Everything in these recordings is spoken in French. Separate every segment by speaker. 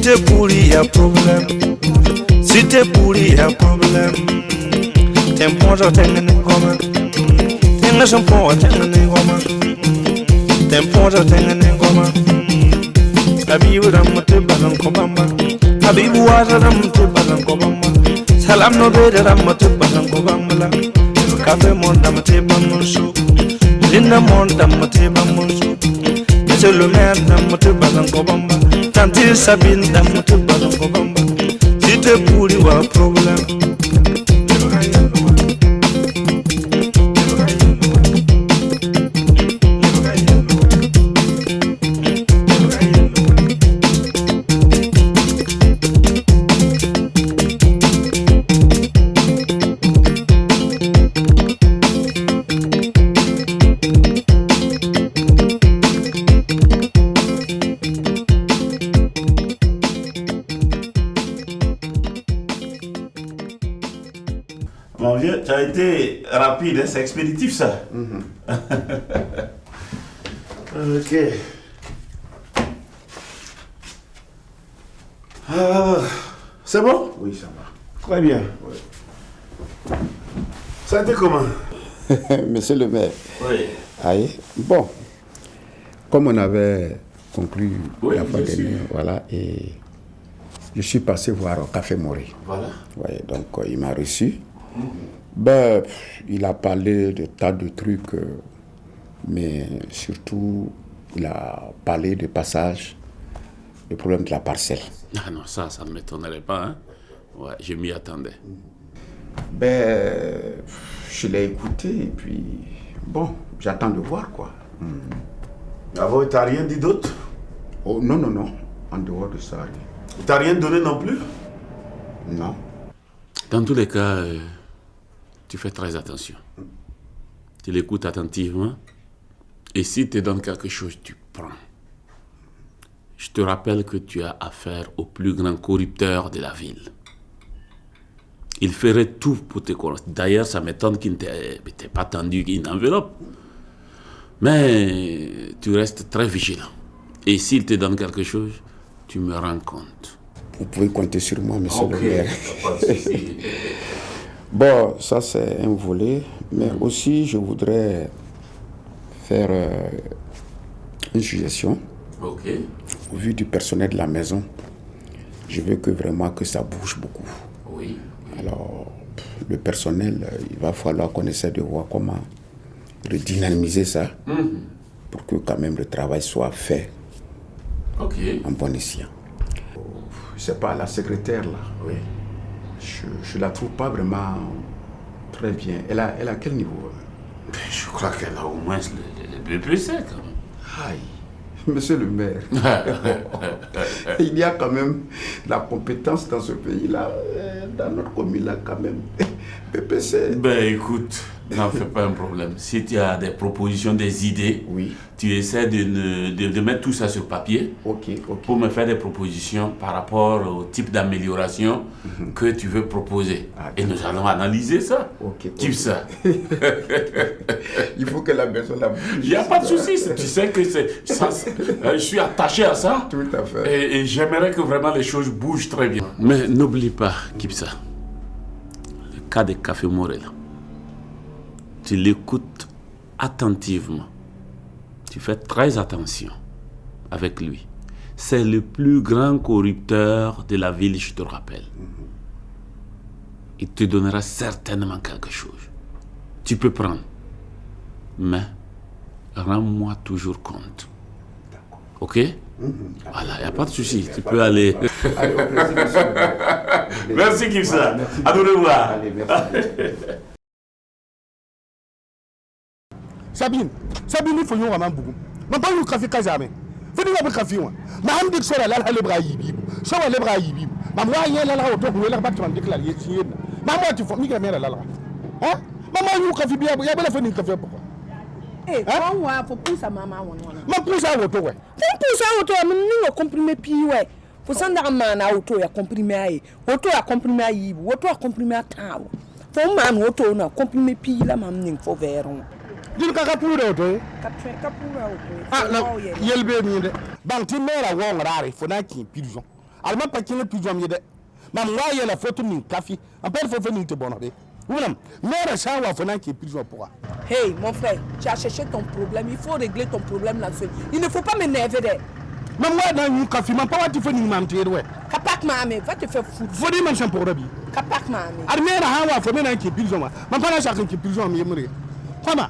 Speaker 1: t'es pourri, y'a problème. Si t'es pourri, y'a problème. T'es bon, je t'ai gagné comme. T'es un champion, t'es gagné comme. T'es bon, je t'ai gagné comme. Habibu ram te balan kobamba. Habibu waza ram te balan kobamba. Salam no bede ram te balan kobamba. Cafe monta te bamusu. Linda monta te bamusu. Monsieur le maire dame te balan kobamba. Tante Sabine dame te balan kobamba. Si te pourri wa problème.
Speaker 2: Mon vieux, tu as été rapide, hein? C'est expéditif ça. Ok. C'est bon?
Speaker 3: Oui, ça va.
Speaker 2: Très bien.
Speaker 3: Oui.
Speaker 2: Ça a été comment?
Speaker 3: Monsieur le maire.
Speaker 2: Oui.
Speaker 3: Aïe. Bon, comme on avait conclu
Speaker 2: Oui,
Speaker 3: la fois
Speaker 2: bien sûr.
Speaker 3: dernière, voilà, et je suis passé voir au Café Moré.
Speaker 2: Voilà.
Speaker 3: Oui, donc il m'a reçu. Ben, il a parlé de tas de trucs, mais surtout, il a parlé de passage, le problème de la parcelle.
Speaker 4: Ah non, ça ne m'étonnerait pas. Hein? Ouais, je m'y attendais.
Speaker 3: Ben, je l'ai écouté et puis, bon, j'attends de voir quoi.
Speaker 2: Avant, il t'a rien dit d'autre?
Speaker 3: Oh, non, non, non, en dehors de ça, rien.
Speaker 2: Il t'a rien donné non plus?
Speaker 3: Non.
Speaker 4: Dans tous les cas, tu fais très attention. Tu l'écoutes attentivement. Et s'il te donne quelque chose, tu prends. Je te rappelle que tu as affaire au plus grand corrupteur de la ville. Il ferait tout pour te connaître. D'ailleurs, ça m'étonne qu'il ne t'ait pas tendu une enveloppe. Mais tu restes très vigilant. Et s'il te donne quelque chose, tu me rends compte.
Speaker 3: Vous pouvez compter sur moi, monsieur
Speaker 2: Ok,
Speaker 3: le maire.
Speaker 2: pas de souci.
Speaker 3: Bon, ça c'est un volet, mais aussi je voudrais faire une suggestion.
Speaker 4: Ok.
Speaker 3: Au vu du personnel de la maison, je veux que vraiment que ça bouge beaucoup.
Speaker 4: Oui.
Speaker 3: Alors, le personnel, il va falloir qu'on essaie de voir comment redynamiser ça pour que quand même le travail soit fait
Speaker 4: Ok.
Speaker 3: en bon escient. Je sais pas, la secrétaire là,
Speaker 4: Oui.
Speaker 3: je la trouve pas vraiment très bien. Elle a quel niveau?
Speaker 4: Je crois qu'elle a au moins le BPC quand même.
Speaker 3: Aïe, monsieur le maire, il y a quand même la compétence dans ce pays-là, dans notre commune-là quand même. PPC.
Speaker 4: Ben écoute, n'en fais pas un problème. Si tu as des propositions, des idées,
Speaker 3: Oui.
Speaker 4: tu essaies de mettre tout ça sur papier
Speaker 3: Ok.
Speaker 4: pour me faire des propositions par rapport au type d'amélioration que tu veux proposer.
Speaker 3: Ah,
Speaker 4: Et nous allons analyser ça.
Speaker 3: Ok.
Speaker 4: Kiffe ça.
Speaker 3: Il faut que la personne la bouge.
Speaker 4: Il n'y a pas de souci. Tu sais que je suis attaché à ça.
Speaker 3: Tout à fait.
Speaker 4: Et j'aimerais que vraiment les choses bougent très bien. Mais n'oublie pas, Kipsa, le cas de Café Morel, tu l'écoutes attentivement. Tu fais très attention avec lui. C'est le plus grand corrupteur de la ville, je te rappelle. Il te donnera certainement quelque chose. Tu peux prendre. Mais rends-moi toujours compte. Ok? Voilà, il n'y a pas de souci. Tu peux aller.
Speaker 3: Allez, au plaisir, monsieur le maire.
Speaker 4: Merci, Kipsa.
Speaker 3: Voilà, merci
Speaker 4: À nous
Speaker 3: beaucoup.
Speaker 4: revoir.
Speaker 3: Allez, merci.
Speaker 5: Sabine, il faut nous ramener beaucoup. Mais pas nous café jamais. Faut nous ramener café moi. Mais on dit que ça là le bras yibi. Ça va le bras yibi. Mais moi il y a là autour de là battre me déclarer ici. Mais moi tu faut mi que là là. Hein? Maman nous café bien, il y a belle faire café pourquoi?
Speaker 6: Eh, on va pour pousser maman on.
Speaker 5: Mais pousse à autour ouais.
Speaker 6: Pour pousser auto, nous comprimer pi ouais. Pour ça dans man auto ya comprimer ai. Auto ya comprimer yibi, auto ya comprimer taw. Faut man auto na comprimer pi la mam ning fo veron.
Speaker 5: Dis ka pour auto.
Speaker 6: Kapura auto.
Speaker 5: Ah non, yelbe ni de. Bang ti mera won rare fo na kin pigeon. alma pa kinga pigeon yede mam wa yela photo min kafi en père faut venir te bonabe Madame, mère chawa fona qui pigeon pour.
Speaker 6: Hey mon frère, tu as cherché ton problème, il faut régler ton problème là-dessus. Il ne faut pas m'énerver de.
Speaker 5: Mam wa dans une café, mam pas tu fais ni mam tirer ouais.
Speaker 6: Kapak mamé, va te faire foutre.
Speaker 5: Faut dire mam champ pour rabi.
Speaker 6: Kapak mamé.
Speaker 5: Armée la hawa faut mener qui pigeon. Mam pas chacun qui pigeon mi yemre. Comment?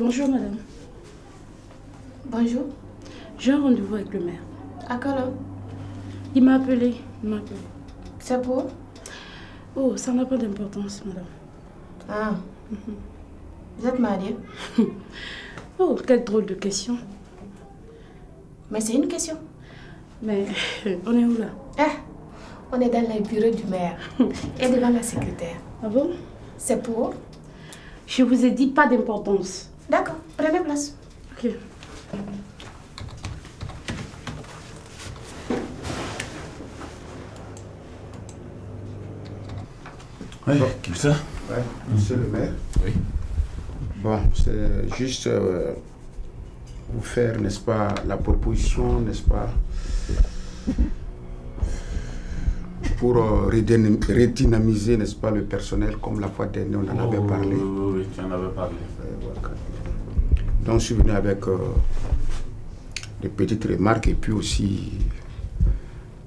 Speaker 7: Bonjour madame.
Speaker 8: Bonjour.
Speaker 7: J'ai un rendez-vous avec le maire.
Speaker 8: À quelle heure?
Speaker 7: Il m'a appelé.
Speaker 8: C'est pour?
Speaker 7: Oh, ça n'a pas d'importance madame.
Speaker 8: Ah. Vous êtes mariée?
Speaker 7: Oh, quelle drôle de question.
Speaker 8: Mais c'est une question.
Speaker 7: Mais on est où là?
Speaker 8: On est dans les bureaux du maire et devant la secrétaire.
Speaker 7: Ah bon?
Speaker 8: C'est pour?
Speaker 7: Je vous ai dit pas d'importance.
Speaker 8: D'accord, prenez place.
Speaker 7: Ok.
Speaker 2: Oui, qui ça?
Speaker 3: Ouais, monsieur le maire.
Speaker 4: Oui.
Speaker 3: Bon, c'est juste vous faire, n'est-ce pas, la proposition, n'est-ce pas, pour redynamiser, n'est-ce pas, le personnel, comme la fois dernière, on en avait parlé.
Speaker 2: Oui, tu en avais parlé.
Speaker 3: Voilà. Donc, je suis venu avec des petites remarques et puis aussi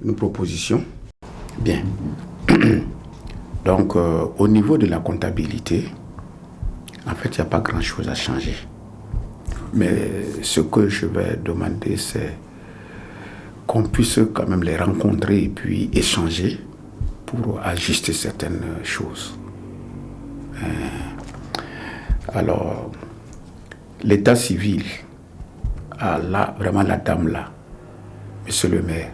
Speaker 3: une proposition. Bien. Donc, au niveau de la comptabilité, en fait, il n'y a pas grand-chose à changer. Mais ce que je vais demander, c'est qu'on puisse quand même les rencontrer et puis échanger pour ajuster certaines choses. Alors, l'état civil, là, vraiment la dame là, monsieur le maire,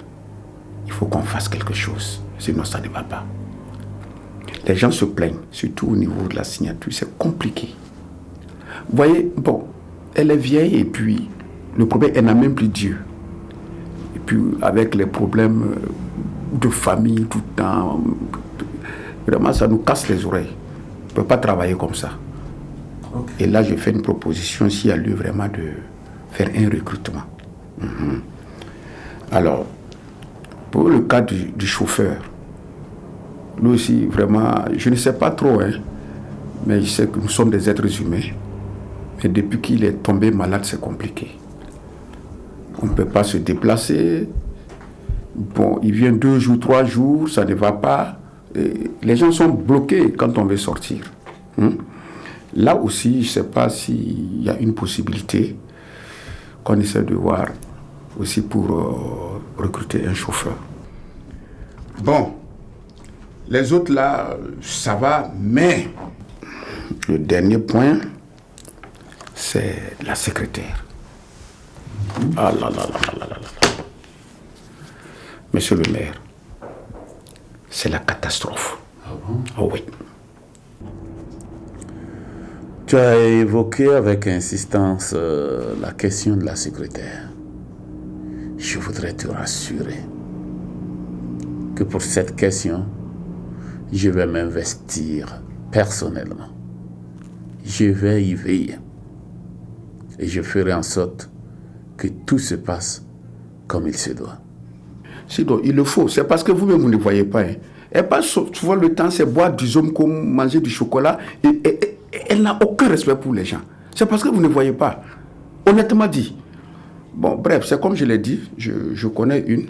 Speaker 3: il faut qu'on fasse quelque chose, sinon ça ne va pas. Les gens se plaignent, surtout au niveau de la signature, c'est compliqué. Vous voyez, bon, elle est vieille et puis le problème, elle n'a même plus Dieu. Et puis avec les problèmes de famille tout le temps, vraiment ça nous casse les oreilles. On ne peut pas travailler comme ça. Okay. Et là, je fais une proposition s'il y a lieu vraiment de faire un recrutement. Alors, pour le cas du chauffeur, lui aussi, vraiment, je ne sais pas trop, hein, mais je sais que nous sommes des êtres humains. Et depuis qu'il est tombé malade, c'est compliqué. On ne peut pas se déplacer. Bon, il vient 2 jours, 3 jours, ça ne va pas. Et les gens sont bloqués quand on veut sortir. Là aussi, je ne sais pas s'il y a une possibilité qu'on essaie de voir aussi pour recruter un chauffeur. Bon, les autres là, ça va, mais le dernier point, c'est la secrétaire. Ah là là là là là là. Monsieur le maire, c'est la catastrophe.
Speaker 4: Ah bon?
Speaker 3: Oh oui.
Speaker 4: Tu as évoqué avec insistance la question de la secrétaire. Je voudrais te rassurer que pour cette question, je vais m'investir personnellement. Je vais y veiller. Et je ferai en sorte que tout se passe comme il se doit.
Speaker 3: Sinon, il le faut. C'est parce que vous-même, vous ne voyez pas. Hein. Elle passe souvent le temps, c'est boire du zoom comme manger du chocolat. Et elle n'a aucun respect pour les gens. C'est parce que vous ne voyez pas. Honnêtement dit. Bon, bref, c'est comme je l'ai dit, je connais une.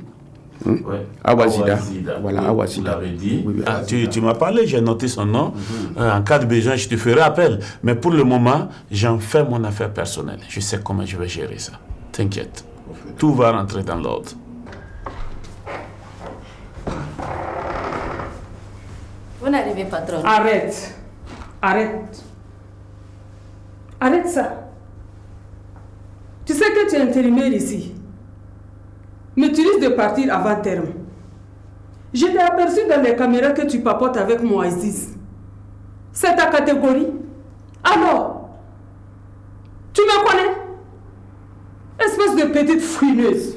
Speaker 2: Ouais.
Speaker 3: Awazida. Voilà,
Speaker 2: oui,
Speaker 3: Awazida.
Speaker 2: Vous l'avez dit.
Speaker 3: Oui,
Speaker 4: Ah, tu m'as parlé, j'ai noté son nom. En cas de besoin, je te ferai appel. Mais pour le moment, j'en fais mon affaire personnelle. Je sais comment je vais gérer ça. T'inquiète. Tout va rentrer dans l'ordre.
Speaker 8: Bonne arrivée, patron.
Speaker 6: Arrête. Arrête. Arrête ça. Tu sais que tu es intérimaire ici. Mais tu risques de partir avant terme. Je t'ai aperçu dans les caméras que tu papotes avec mon Aziz.
Speaker 9: C'est ta catégorie. Alors, tu me connais? Espèce de petite frineuse.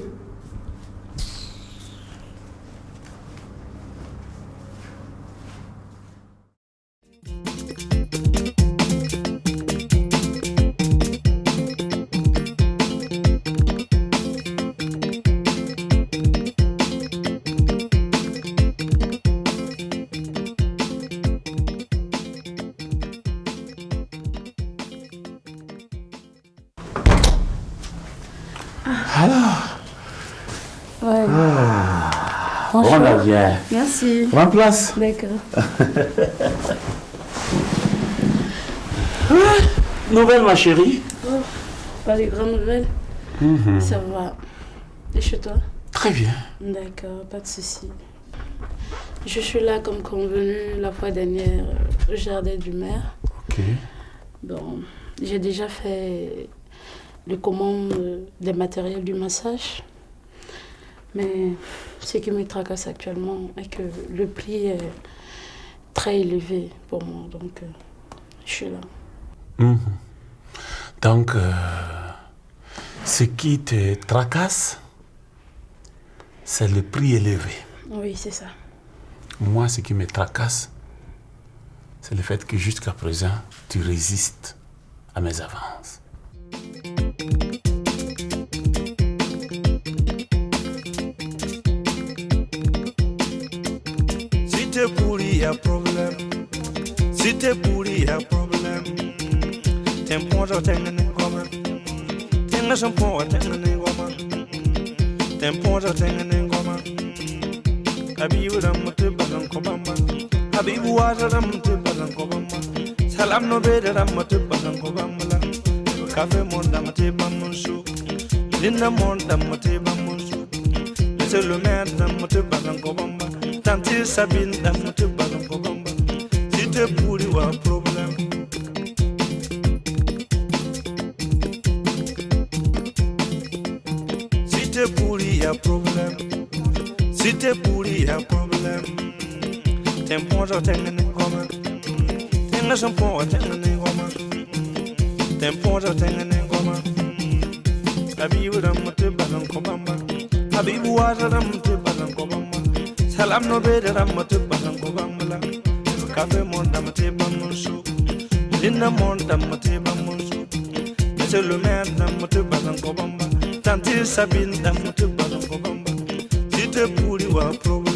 Speaker 7: Ouais.
Speaker 4: On va bien.
Speaker 7: Merci.
Speaker 4: Prends place.
Speaker 7: D'accord.
Speaker 4: Nouvelle, ma chérie?
Speaker 7: Oh, pas de grandes nouvelles. Ça va. Et chez toi?
Speaker 4: Très bien.
Speaker 7: D'accord, pas de souci. Je suis là comme convenu la fois dernière au jardin du maire.
Speaker 4: Ok.
Speaker 7: Bon, j'ai déjà fait les commandes des matériels du massage. Mais ce qui me tracasse actuellement est que le prix est très élevé pour moi. Donc, je suis là.
Speaker 4: Donc, ce qui te tracasse, c'est le prix élevé.
Speaker 7: Oui, c'est ça.
Speaker 4: Moi, ce qui me tracasse, c'est le fait que jusqu'à présent, tu résistes à mes avances.
Speaker 1: Si t'es pourri, y'a problème. Si t'es pourri, y'a problème. T'es un point, t'es un ingoma. T'es un point, t'es un ingoma. T'es un point, t'es un ingoma. Habibu ramate balan kobamba. Habibu wata ramate balan kobamba. Salam no bede ramate balan kobamba. Cafe monda mate bamunsu. Linda monda mate bamunsu. Monsieur le maire ramate balan kobamba. Tante Sabine ramate balan kobamba. Si t'es pourri ou un problème. Si t'es pourri, y'a problème. Si t'es pourri, y'a problème. T'es un point, t'es un ingoma. T'es un point, t'es un ingoma. T'es un point, t'es un ingoma. Habibu ramate balan kobamba. Habibu wata ramate balan kobamba. Salam no bede ramate balan kobamba. Cafe monda mate bamunsu. Linda monda mate bamunsu. Monsieur le maire ramate balan kobamba. Tante Sabine ramate balan kobamba. Si t'es pourri ou un problème.